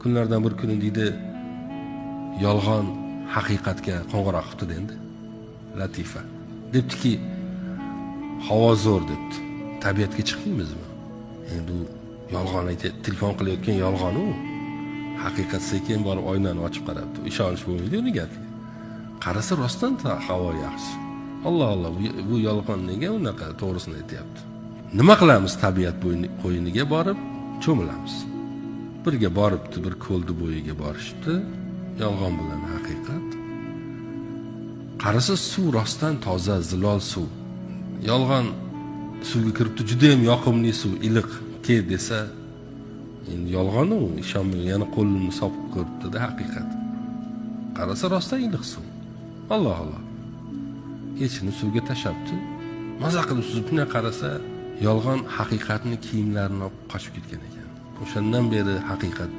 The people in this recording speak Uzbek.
Kunlardan bir kuni deydi, yolg'on haqiqatga qo'ng'iroq qildi endi. Latifa debdiki, havo zo'r debdi. Tabiatga chiqmaymizmi? Endi u yolg'on aytib, telefon qilayotgan yolg'on u. Haqiqat sekin borib oynani ochib qarabdi. Ishonish bo'lmaydi uni gapiga. Qarasa rostdan havo yaxshi. Alloh, bu yolg'on nega unaqa to'g'risini aytyapti? Nima qilamiz? Tabiat qo'yiniga borib cho'milamiz. Birga boribdi, bir ko'ldi bo'yiga borishdi. Yolg'on bilan haqiqat. Qarasa suv rostdan toza, zilol suv. Yolg'on suvga kiribdi, juda ham yoqimli suv, iliq, ke desa, endi yolg'on u, ishonmay yana qo'lini sopib ko'ribdi-da haqiqat. Qarasa rostdan iliq suv. Alloh. Echini suvga tashlabdi. Maza qilib suzib qarasa, yolg'on haqiqatni kiyimlarini olib qochib ketgan ekan. O'shandan beri haqiqat